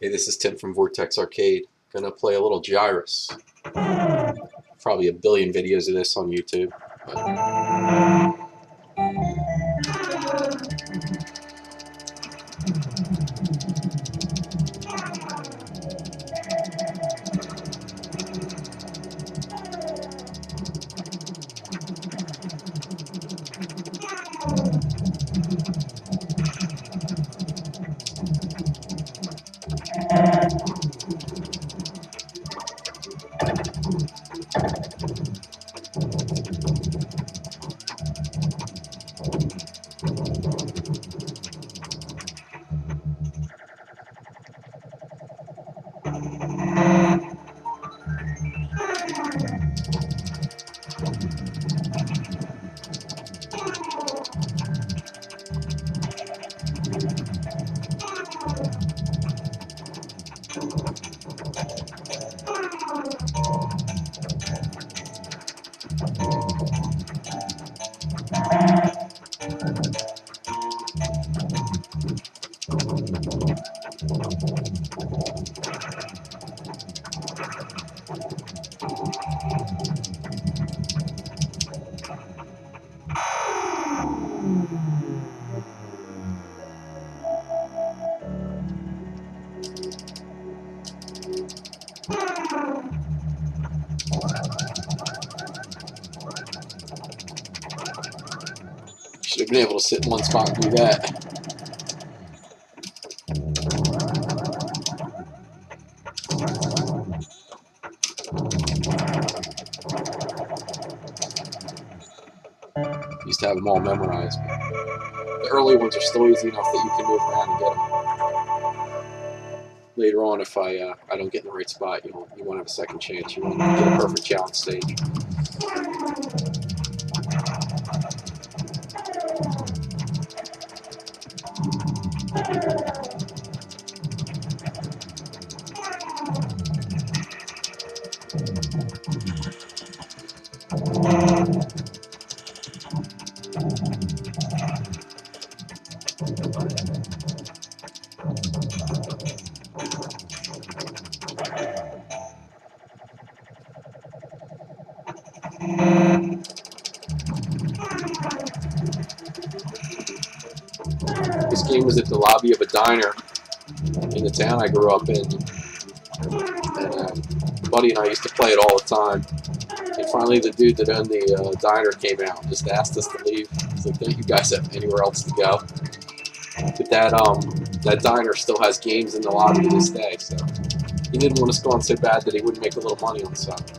Hey, this is Tim from Vortex Arcade. Gonna play a little Gyruss. Probably a billion videos of this on YouTube. Should have been able to sit in one spot and do that. Used to have them all memorized. The early ones are still easy enough that you can move around and get them. Later on, if I don't get in the right spot, you won't have a second chance. You won't get a perfect challenge stage. This game was at the lobby of a diner in the town I grew up in, and Buddy and I used to play it all the time. And finally, the dude that owned the diner came out and just asked us to leave. He's like, "Don't you guys have anywhere else to go?" But that diner still has games in the lobby to this day, so he didn't want us going so bad that he wouldn't make a little money on the side.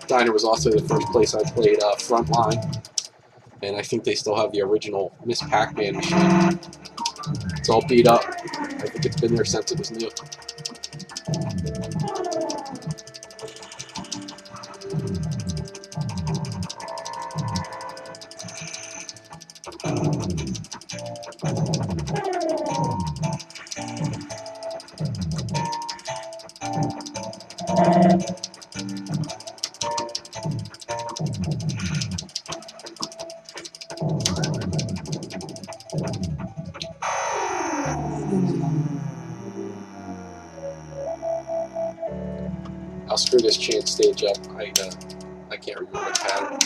Diner was also the first place I played Frontline, and I think they still have the original Miss Pac-Man machine. It's all beat up. I think it's been there since it was new. I'll screw this chance stage up. I can't remember the pattern.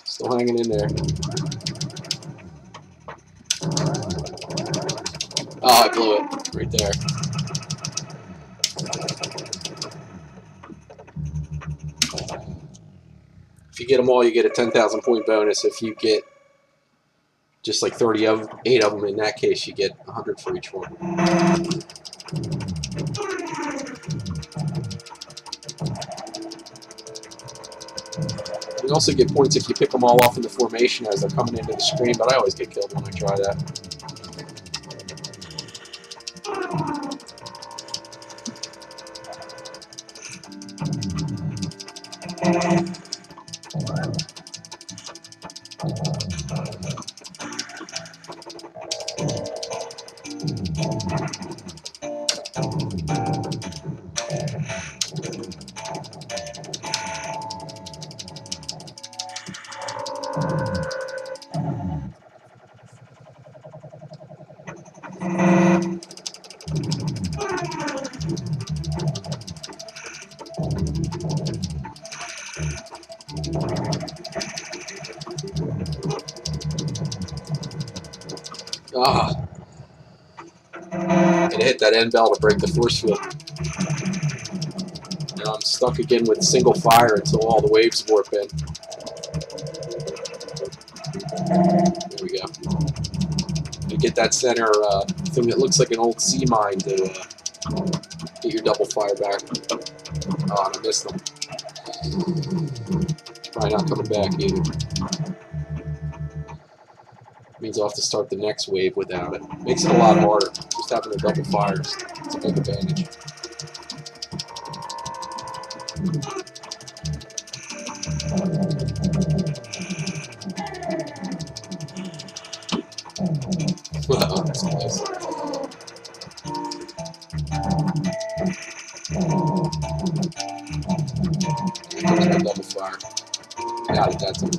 Still hanging in there. Oh, I blew it right there. If you get them all, you get a 10,000 point bonus. If you get just like 38 of them, in that case, you get 100 for each one. You also get points if you pick them all off in the formation as they're coming into the screen, but I always get killed when I try that. Ah, and it hit that end bell to break the force field. Now I'm stuck again with single fire until all the waves warp in. There we go. You get that center thing that looks like an old sea mine to get your double fire back. Oh, and I missed them. Probably not coming back either. Means I'll have to start the next wave without it. Makes it a lot harder. Just having the double fires. It's a big advantage. Wow, that's close. Here comes my double fire. Got it that time.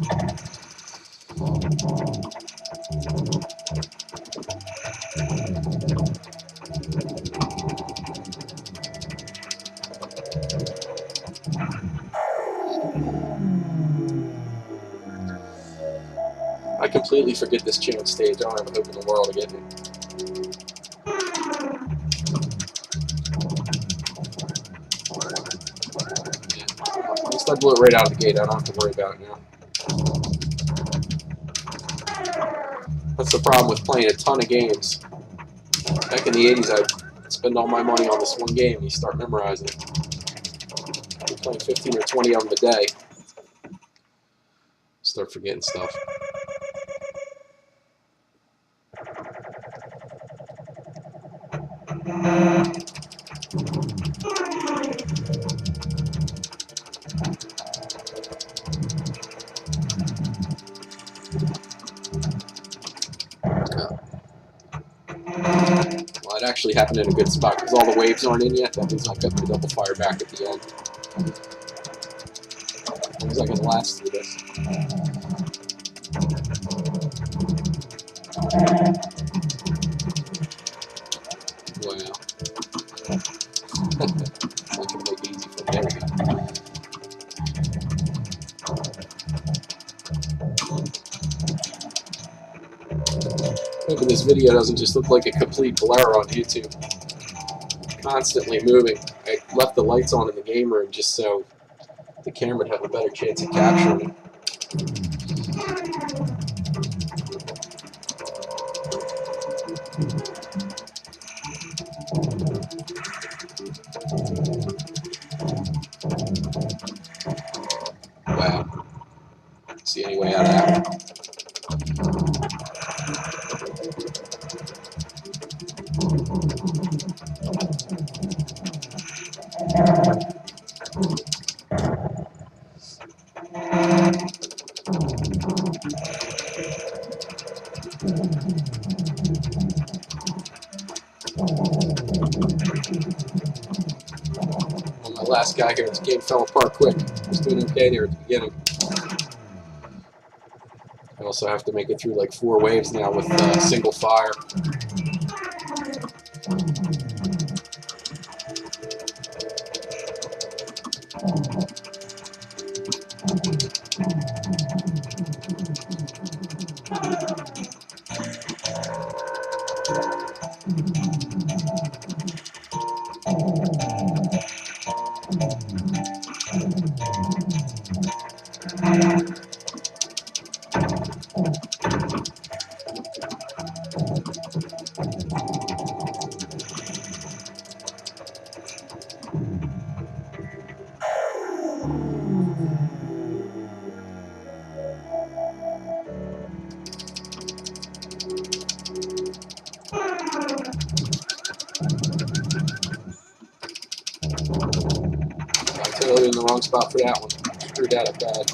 I completely forget this chance stage. I don't have a hope in the world of getting it. Yeah. At least I blew it right out of the gate. I don't have to worry about it now. That's the problem with playing a ton of games. Back in the 80s, I'd spend all my money on this one game and you start memorizing it. You're playing 15 or 20 of them a day. Start forgetting stuff. Well, it actually happened in a good spot because all the waves aren't in yet. That means I've got my double fire back at the end. As long as I can last through this. Wow. I can make it easy for me. There we go. Hoping this video doesn't just look like a complete blur on YouTube. Constantly moving. I left the lights on in the game room just so the camera would have a better chance of capturing it. Wow. See any way out of that one? Well, my last guy here, this game fell apart quick. I was doing okay there at the beginning. I also have to make it through like 4 waves now with single fire. Totally in the wrong spot for that one. Screwed that up bad.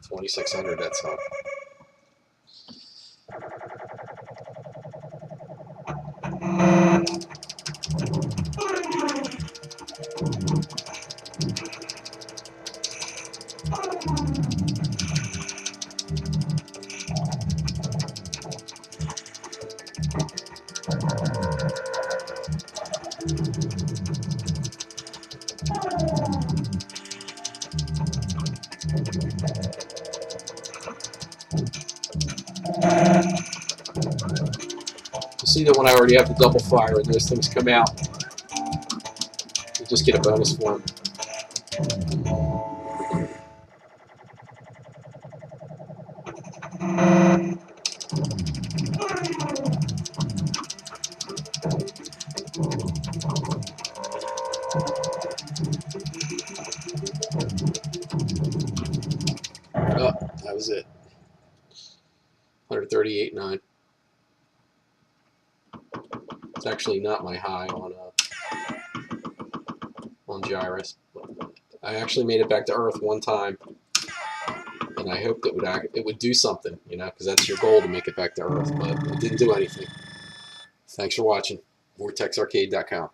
$2,600, that's all. You see that when I already have the double fire and those things come out, you just get a bonus for them. Oh, that was it. 138.9. It's actually not my high on Gyruss. I actually made it back to Earth one time, and I hoped it would do something, you know, because that's your goal, to make it back to Earth, but it didn't do anything. Thanks for watching. VortexArcade.com.